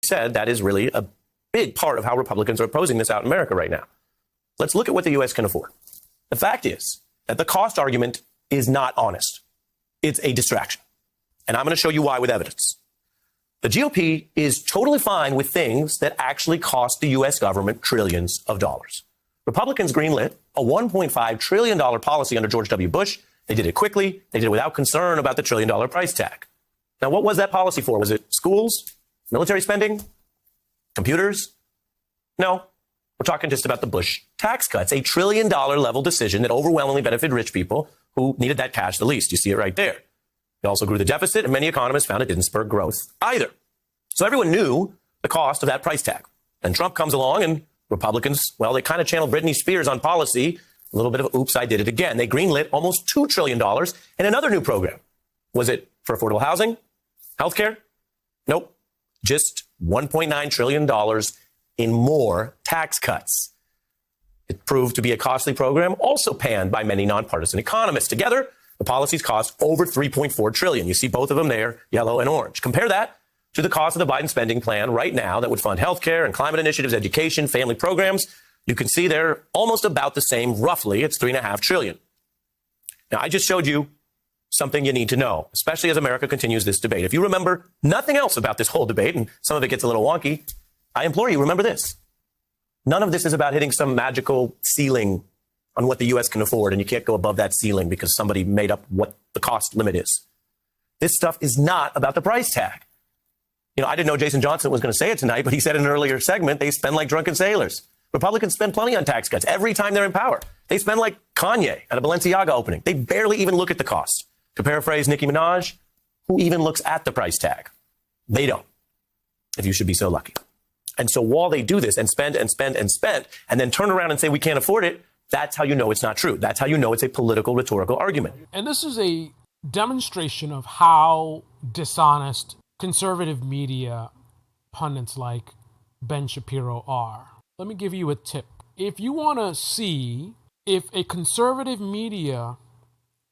said that is really a big part of how Republicans are opposing this out in America right now. Let's look at what the U.S. can afford. The fact is that the cost argument is not honest. It's a distraction. And I'm going to show you why with evidence. The GOP is totally fine with things that actually cost the U.S. government trillions of dollars. Republicans greenlit a $1.5 trillion policy under George W. Bush. They did it quickly. They did it without concern about the trillion-dollar price tag. Now, what was that policy for? Was it schools, military spending, computers? No. We're talking just about the Bush tax cuts, a $1 trillion level decision that overwhelmingly benefited rich people who needed that cash the least. You see it right there. It also grew the deficit, and many economists found it didn't spur growth either. So everyone knew the cost of that price tag. And Trump comes along, and Republicans, well, they kind of channeled Britney Spears on policy. A little bit of, oops, I did it again. They greenlit almost $2 trillion in another new program. Was it for affordable housing? Healthcare? Nope. Just $1.9 trillion in more tax cuts. It proved to be a costly program, also panned by many nonpartisan economists. Together, the policies cost over $3.4 trillion. You see both of them there, yellow and orange. Compare that to the cost of the Biden spending plan right now that would fund healthcare and climate initiatives, education, family programs. You can see they're almost about the same, roughly. It's $3.5 trillion. Now, I just showed you something you need to know, especially as America continues this debate. If you remember nothing else about this whole debate, and some of it gets a little wonky, I implore you, remember this. None of this is about hitting some magical ceiling on what the U.S. can afford, and you can't go above that ceiling because somebody made up what the cost limit is. This stuff is not about the price tag. You know, I didn't know Jason Johnson was going to say it tonight, but he said in an earlier segment, they spend like drunken sailors. Republicans spend plenty on tax cuts every time they're in power. They spend like Kanye at a Balenciaga opening. They barely even look at the cost. To paraphrase Nicki Minaj, who even looks at the price tag? They don't, if you should be so lucky. And so while they do this and spend and spend and spend, and then turn around and say we can't afford it, that's how you know it's not true. That's how you know it's a political rhetorical argument. And this is a demonstration of how dishonest conservative media pundits like Ben Shapiro are. Let me give you a tip. If you want to see if a conservative media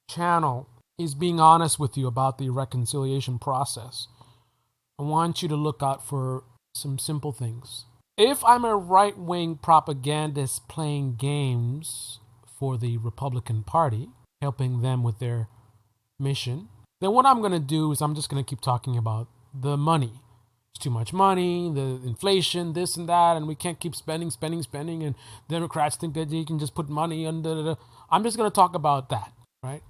channel is being honest with you about the reconciliation process, I want you to look out for some simple things. If I'm a right-wing propagandist playing games for the Republican Party, helping them with their mission, then what I'm going to do is I'm just going to keep talking about the money. It's too much money, the inflation, this and that, and we can't keep spending, and Democrats think that you can just put money under. I'm just going to talk about that, right?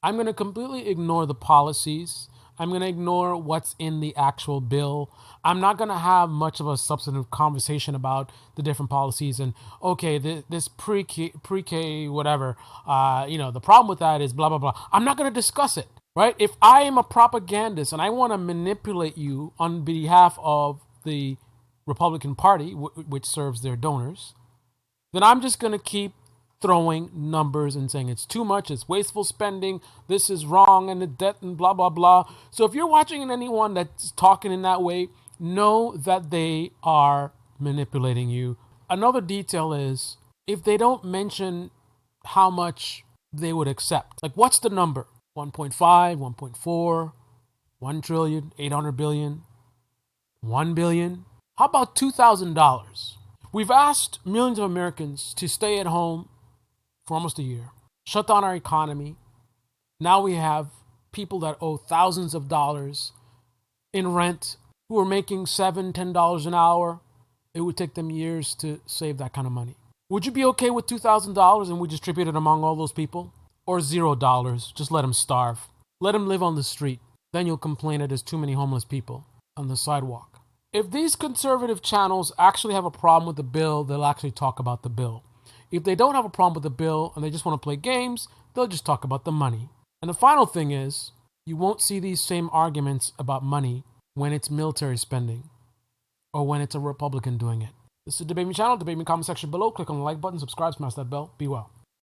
I'm going to completely ignore the policies. I'm going to ignore what's in the actual bill. I'm not going to have much of a substantive conversation about the different policies and, okay, this pre-K, whatever, the problem with that is blah, blah, blah. I'm not going to discuss it, right? If I am a propagandist and I want to manipulate you on behalf of the Republican Party, which serves their donors, then I'm just going to keep throwing numbers and saying it's too much, it's wasteful spending, this is wrong, and the debt and blah, blah, blah. So if you're watching anyone that's talking in that way, know that they are manipulating you. Another detail is if they don't mention how much they would accept. Like, what's the number? 1.5, 1.4, 1 trillion, 800 billion, 1 billion? How about $2,000? We've asked millions of Americans to stay at home for almost a year, shut down our economy. Now we have people that owe thousands of dollars in rent who are making $7, $10 an hour. It would take them years to save that kind of money. Would you be okay with $2,000 and we distribute it among all those people? Or $0, just let them starve. Let them live on the street. Then you'll complain that there's too many homeless people on the sidewalk. If these conservative channels actually have a problem with the bill, they'll actually talk about the bill. If they don't have a problem with the bill and they just want to play games, they'll just talk about the money. And the final thing is, you won't see these same arguments about money when it's military spending or when it's a Republican doing it. This is Debate Me channel. Debate Me comment section below. Click on the like button, subscribe, smash that bell. Be well.